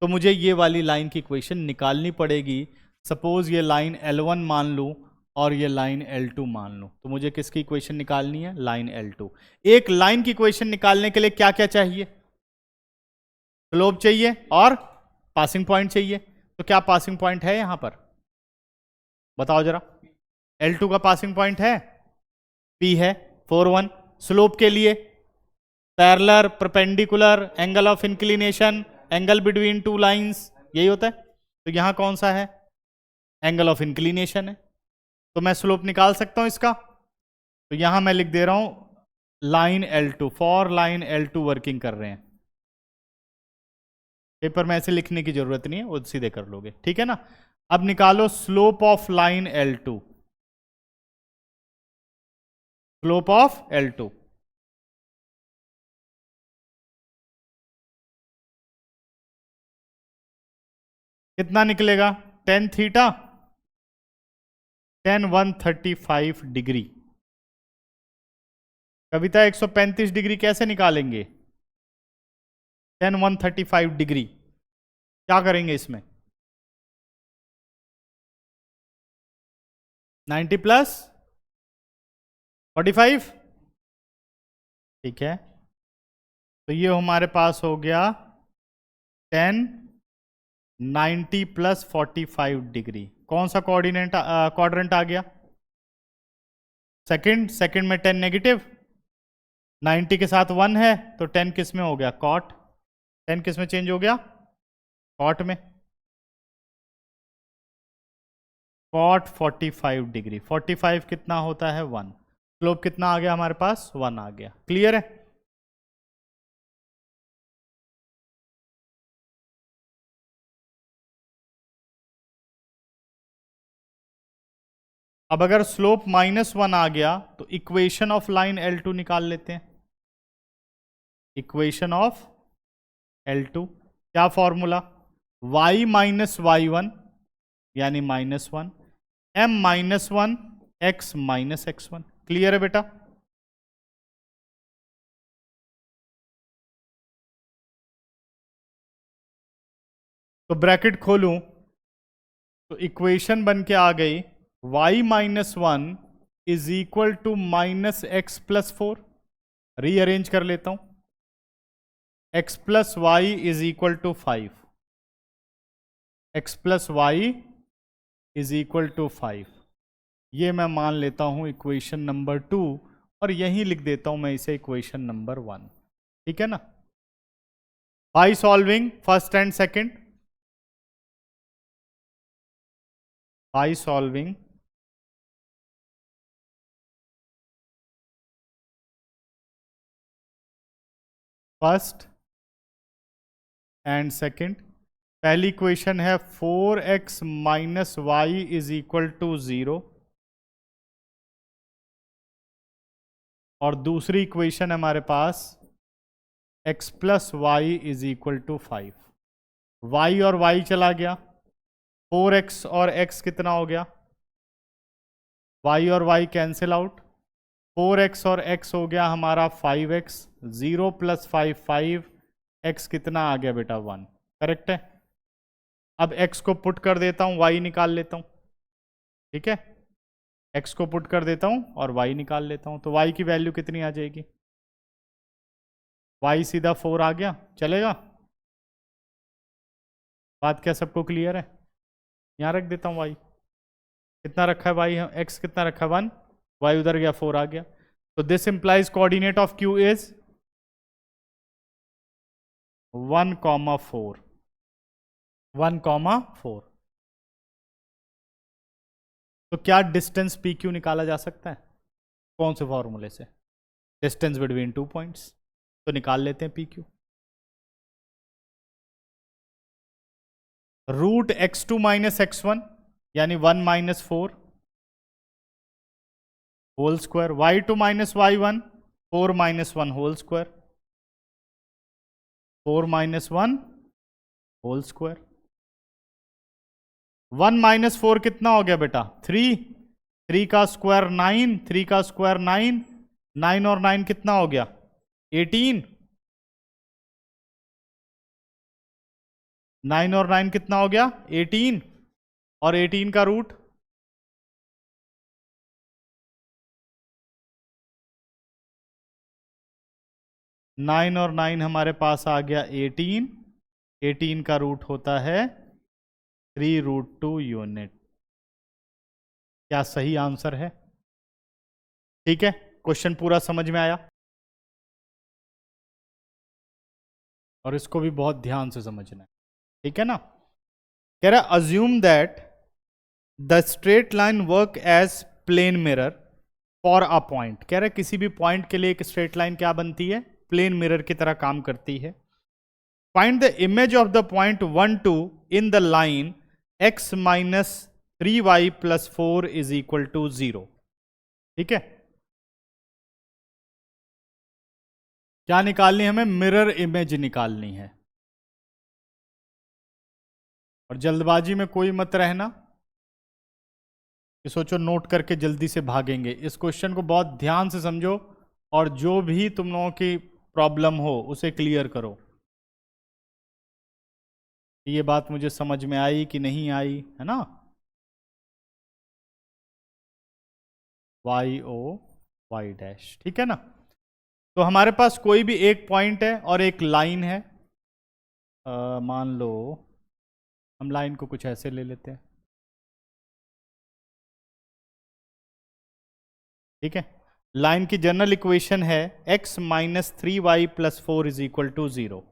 A: तो मुझे ये वाली लाइन की इक्वेशन निकालनी पड़ेगी। सपोज ये लाइन L1 मान लूं और ये लाइन L2 मान लूं, तो मुझे किसकी इक्वेशन निकालनी है? Line L2। एक लाइन की इक्वेशन निकालने के लिए क्या क्या चाहिए? स्लोप चाहिए और पासिंग पॉइंट चाहिए। तो क्या पासिंग पॉइंट है यहां पर? बताओ जरा। L2 का पासिंग पॉइंट है P है 4 1। स्लोप के लिए parallel, perpendicular, angle of inclination, angle between two lines, यही होता है। तो यहां कौन सा है? एंगल ऑफ इंक्लिनेशन है। तो मैं स्लोप निकाल सकता हूं इसका। तो यहां मैं लिख दे रहा हूं line L2, for line L2 working कर रहे हैं। पेपर में ऐसे लिखने की जरूरत नहीं है, वो सीधे कर लोगे, ठीक है ना। अब निकालो slope of line L2। Slope of L2 कितना निकलेगा? tan theta, tan 135 degree. Kavita 135 degree कैसे निकालेंगे? tan 135 degree. क्या करेंगे इसमें? 90 प्लस 45, ठीक है। तो ये हमारे पास हो गया tan 90 प्लस 45 डिग्री। कौन सा क्वाड्रेंट आ गया? सेकंड। सेकंड में 10 नेगेटिव, 90 के साथ 1 है तो 10 किस में हो गया? कॉट। 10 किस में चेंज हो गया? कॉट में। Cot 45 degree. 45 कितना होता है? 1। स्लोप कितना आ गया हमारे पास? 1 आ गया। क्लियर है? अब अगर स्लोप -1 आ गया तो इक्वेशन ऑफ लाइन L2 निकाल लेते हैं। इक्वेशन ऑफ L2 क्या फॉर्मूला? y माइनस y1 यानी -1, m -1 x minus x1। Clear है बेटा? तो ब्रैकेट खोलूं तो इक्वेशन बन के आ गई y -1 is equal to -x+4। Rearrange कर लेता हूं। x plus y is equal to 5। x plus y is equal to 5। ये मैं मान लेता हूं इक्वेशन नंबर 2 और यहीं लिख देता हूं मैं इसे इक्वेशन नंबर 1। ठीक है ना। By solving first and second, by solving first and second, पहली इक्वेशन है 4x minus y is equal to 0 और दूसरी इक्वेशन है हमारे पास x plus y is equal to 5। y और y चला गया, 4x और x कितना हो गया? y और y कैंसिल आउट, 4x और x हो गया हमारा 5x, 0 प्लस 5 5, x कितना आ गया बेटा? 1। करेक्ट है। अब x को पुट कर देता हूं, y निकाल लेता हूं। ठीक है, x को पुट कर देता हूं और y निकाल लेता हूं। तो y की वैल्यू कितनी आ जाएगी? y सीधा 4 आ गया। चलेगा? बात क्या सबको क्लियर है? यहां रख देता हूं y। कितना रखा है y? x कितना रखा है? 1। y उधर गया, 4 आ गया। तो this implies coordinate of q is 1,4। 1,4। तो क्या डिस्टेंस पी क्यू निकाला जा सकता है? कौन से फॉर्मूले से? Distance between 2 points. तो निकाल लेते हैं P Q. Root x2 minus x1 यानी 1 minus 4 whole square, y2 minus y1 4 minus 1 whole square, 4 minus 1 whole square. 1 minus 4 कितना हो गया बेटा? 3। 3 का स्क्वायर 9, 3 का स्क्वायर 9, 9 और 9 कितना हो गया? 18। 9 और 9 कितना हो गया? 18। और 18 का रूट 9 और 9 हमारे पास आ गया 18। 18 का रूट होता है 3√2 यूनिट। क्या सही आंसर है? ठीक है, क्वेश्चन पूरा समझ में आया? और इसको भी बहुत ध्यान से समझना है, ठीक है ना? कह रहा assume that the straight line work as plane mirror for a point. कह रहा किसी भी पॉइंट के लिए एक स्ट्रेट लाइन क्या बनती है? प्लेन मिरर की तरह काम करती है। Find the image of the point 1 2 in the line x minus 3y plus 4 is equal to 0। ठीक है, क्या निकालनी है हमें? मिरर इमेज निकालनी है। और जल्दबाजी में कोई मत रहना कि सोचो नोट करके जल्दी से भागेंगे। इस क्वेश्चन को बहुत ध्यान से समझो और जो भी तुम लोगों की प्रॉब्लम हो उसे क्लियर करो। ये बात मुझे समझ में आई कि नहीं आई, है ना? y डैश, ठीक है ना? तो हमारे पास कोई भी एक पॉइंट है और एक लाइन है। मान लो हम लाइन को कुछ ऐसे ले लेते हैं, ठीक है? लाइन की जनरल इक्वेशन है x minus 3y plus 4 is equal to 0।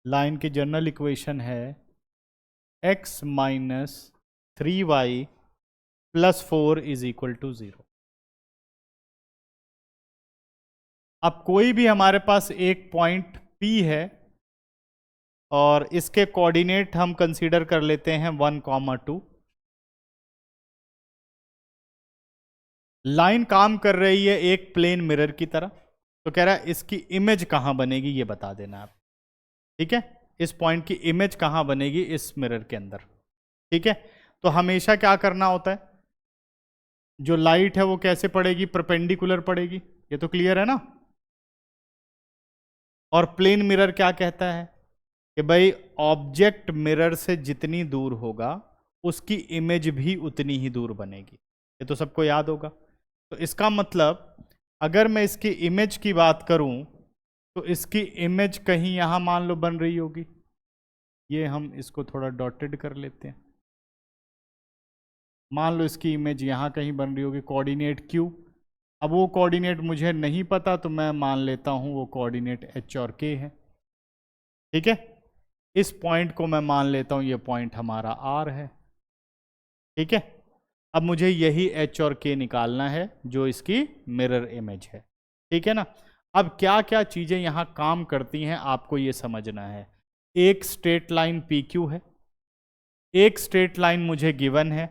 A: Line की जनरल इक्वेशन है x minus 3y plus 4 is equal to 0। अब कोई भी हमारे पास एक पॉइंट P है और इसके कोऑर्डिनेट हम कंसीडर कर लेते हैं 1, 2। लाइन काम कर रही है एक प्लेन मिरर की तरह। तो कह रहा है इसकी इमेज कहां बनेगी ये बता देना आप, ठीक है? इस पॉइंट की इमेज कहां बनेगी इस मिरर के अंदर, ठीक है? तो हमेशा क्या करना होता है, जो लाइट है वो कैसे पड़ेगी? परपेंडिकुलर पड़ेगी, ये तो क्लियर है ना? और प्लेन मिरर क्या कहता है कि भाई ऑब्जेक्ट मिरर से जितनी दूर होगा उसकी इमेज भी उतनी ही दूर बनेगी। ये तो सबको याद होगा। तो इसका मतलब अगर मैं इसकी इमेज की बात करूं तो इसकी इमेज कहीं यहां मान लो बन रही होगी। ये हम इसको थोड़ा डॉटेड कर लेते हैं। मान लो इसकी इमेज यहां कहीं बन रही होगी, कोऑर्डिनेट Q। अब वो कोऑर्डिनेट मुझे नहीं पता तो मैं मान लेता हूं वो कोऑर्डिनेट H और K है, ठीक है? इस पॉइंट को मैं मान लेता हूं ये पॉइंट हमारा R है, ठीक है? अब मुझे यही H और K निकालना है जो इसकी मिरर इमेज है, ठीक है ना? अब क्या क्या चीजें यहां काम करती हैं आपको ये समझना है। एक स्ट्रेट लाइन PQ है, एक स्ट्रेट लाइन मुझे गिवन है,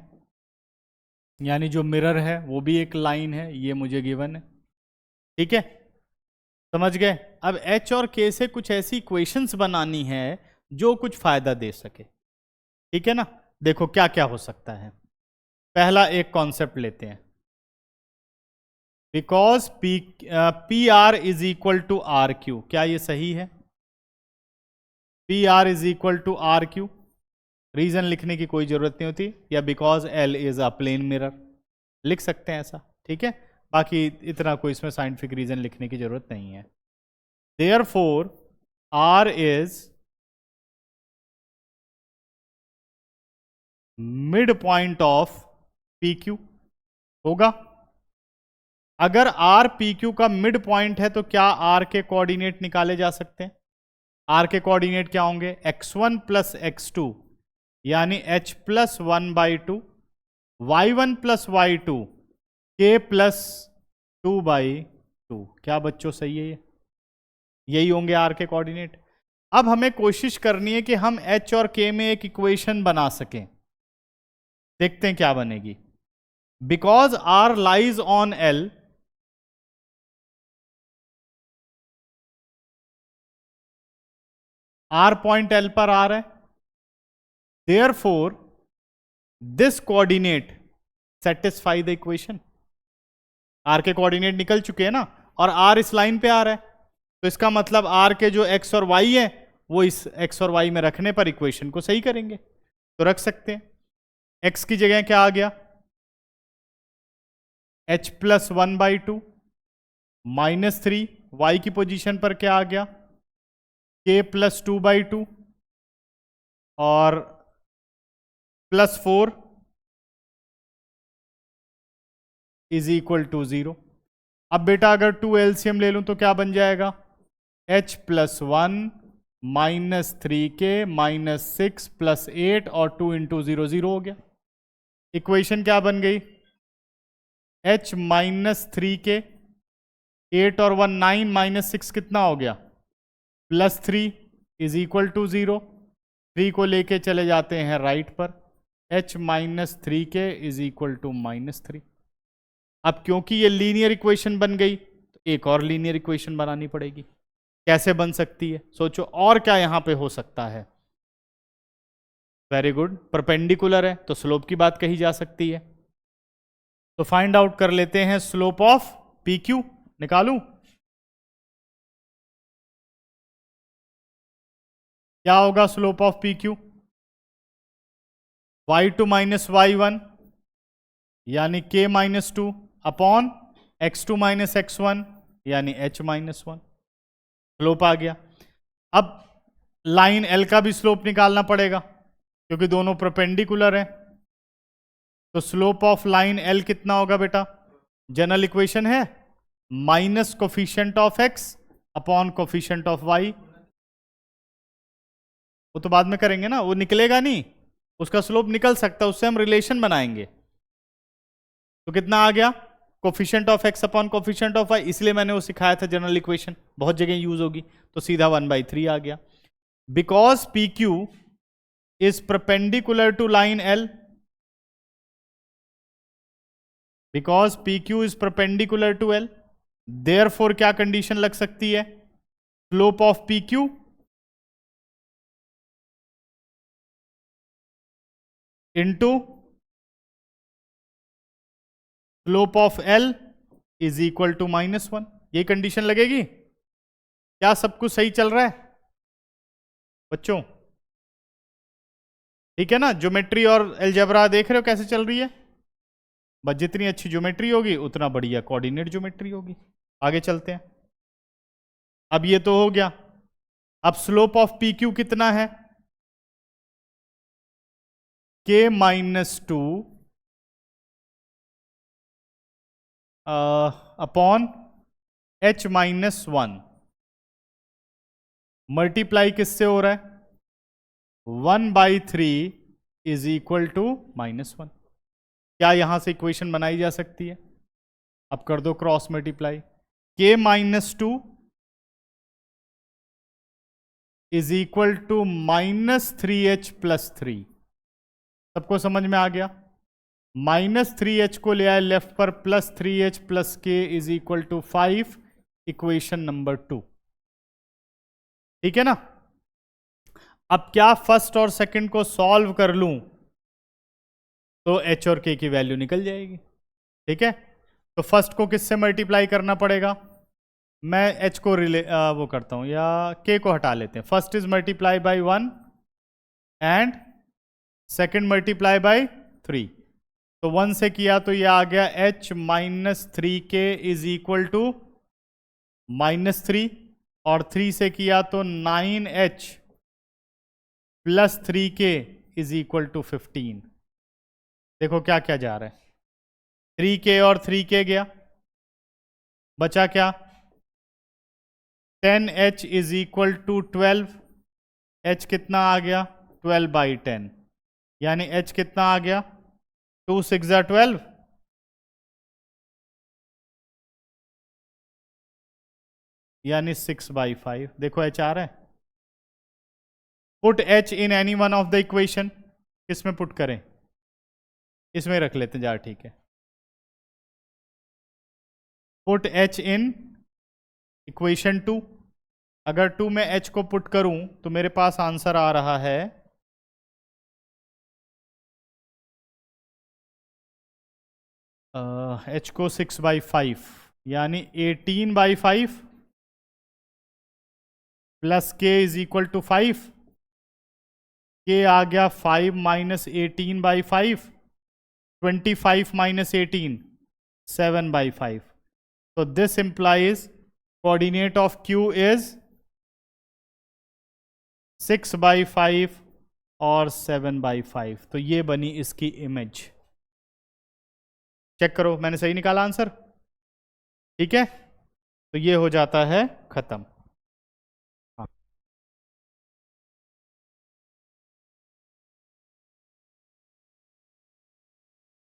A: यानी जो मिरर है वो भी एक लाइन है, ये मुझे गिवन है, ठीक है? समझ गए? अब H और K से कुछ ऐसी इक्वेशंस बनानी है जो कुछ फायदा दे सके, ठीक है ना? देखो क्या क्या हो सकता है। पहला एक कॉन्सेप्ट लेते हैं, because P R is equal to R Q. क्या ये सही है? P R is equal to R Q, reason लिखने की कोई जरूरत नहीं होती, या because L is a plane mirror लिख सकते हैं ऐसा, ठीक है? बाकी इतना कोई इसमें साइंटिफिक रीजन लिखने की जरूरत नहीं है। Therefore R is mid point of P Q होगा। अगर आर पी क्यू का मिड पॉइंट है तो क्या आर के कोऑर्डिनेट निकाले जा सकते हैं? आर के कोऑर्डिनेट क्या होंगे? x1 प्लस x2 यानी h plus 1/2, y1 plus y2 k plus 2/2। क्या बच्चों सही है? ये यही होंगे आर के कोऑर्डिनेट। अब हमें कोशिश करनी है कि हम h और k में एक इक्वेशन बना सकें। देखते हैं क्या बनेगी। Because r lies on l, R point L पर आर है, therefore this coordinate satisfy the equation. R के कोऑर्डिनेट निकल चुके हैं ना, और आर इस लाइन पे आ रहा है, तो इसका मतलब आर के जो एक्स और वाई है वो इस एक्स और वाई में रखने पर इक्वेशन को सही करेंगे। तो रख सकते हैं, एक्स की जगह क्या आ गया, एच प्लस 1/2 -3, वाई की पोजीशन पर क्या आ गया, के प्लस 2/2 और +4 इज इक्वल टू 0। अब बेटा अगर 2 एलसीएम ले लूं तो क्या बन जाएगा, h + 1 -3k -6 + 8 और 2 × 0 0 हो गया। इक्वेशन क्या बन गई, h -3k 8 और 1 9 -6 कितना हो गया, +3 इज इक्वल टू 0। 3 को लेके चले जाते हैं राइट पर, h -3k is equal to -3। अब क्योंकि ये लीनियर इक्वेशन बन गई तो एक और लीनियर इक्वेशन बनानी पड़ेगी। कैसे बन सकती है, सोचो और क्या यहां पे हो सकता है। वेरी गुड, परपेंडिकुलर है तो स्लोप की बात कही जा सकती है। तो फाइंड आउट कर लेते हैं स्लोप ऑफ पी क्यू, निकालूं क्या होगा slope of P Q, y2 - y1 यानी k -2 अपॉन x2 - x1 यानी h -1, स्लोप आ गया। अब लाइन L का भी स्लोप निकालना पड़ेगा क्योंकि दोनों परपेंडिकुलर हैं। तो स्लोप ऑफ लाइन L कितना होगा बेटा, जनरल इक्वेशन है minus coefficient of x upon coefficient of y। वो तो बाद में करेंगे ना, वो निकलेगा नहीं, उसका स्लोप निकल सकता है, उससे हम रिलेशन बनाएंगे। तो कितना आ गया, coefficient of x upon coefficient of y, इसलिए मैंने वो सिखाया था जनरल इक्वेशन, बहुत जगह यूज होगी। तो सीधा 1/3 आ गया। Because P Q is perpendicular to line L, because P Q is perpendicular to L, therefore क्या कंडीशन लग सकती है, slope of P Q into slope of L is equal to -1। ये कंडीशन लगेगी। क्या सब कुछ सही चल रहा है बच्चों, ठीक है ना। ज्योमेट्री और अलजेब्रा देख रहे हो कैसे चल रही है, बस जितनी अच्छी ज्योमेट्री होगी उतना बढ़िया कोऑर्डिनेट ज्योमेट्री होगी। आगे चलते हैं। अब ये तो हो गया। अब स्लोप ऑफ पी क्यू कितना है, k -2 अपॉन h -1 मल्टीप्लाई किससे हो रहा है, 1/3 इज इक्वल टू -1। क्या यहां से इक्वेशन बनाई जा सकती है, अब कर दो cross multiply, k -2 is equal to -3h + 3। सबको समझ में आ गया, -3h को ले आए लेफ्ट पर, +3h + k is equal to 5, equation number 2, ठीक है ना। अब क्या फर्स्ट और सेकंड को सॉल्व कर लूं तो h और k की वैल्यू निकल जाएगी, ठीक है। तो फर्स्ट को किससे मल्टीप्लाई करना पड़ेगा, मैं h को वो करता हूं या k को हटा लेते हैं। First is multiply by 1 and second multiply by 3। तो 1 से किया तो ये आ गया h -3k is equal to -3, और 3 से किया तो 9h + 3k is equal to 15। देखो क्या क्या जा रहा है, 3k और 3k गया, बचा क्या, 10h is equal to 12। h कितना आ गया, 12/10, यानी h कितना आ गया, 2 6 12, यानी 6/5। देखो h आ रहा है। Put h in any one of the equation, किसमें पुट करें, इसमें रख लेते हैं जा, ठीक है। पुट h इन इक्वेशन 2, अगर 2 में h को पुट करूं तो मेरे पास आंसर आ रहा है h को 6/5 यानी 18/5 plus k is equal to 5। k आ गया 5 माइनस 18/5, 25 माइनस 18 7/5। तो this implies coordinate of q is 6/5 और 7/5। तो ये बनी इसकी इमेज। चेक करो, मैंने सही निकाला आंसर। ठीक है, तो ये हो जाता है खत्म।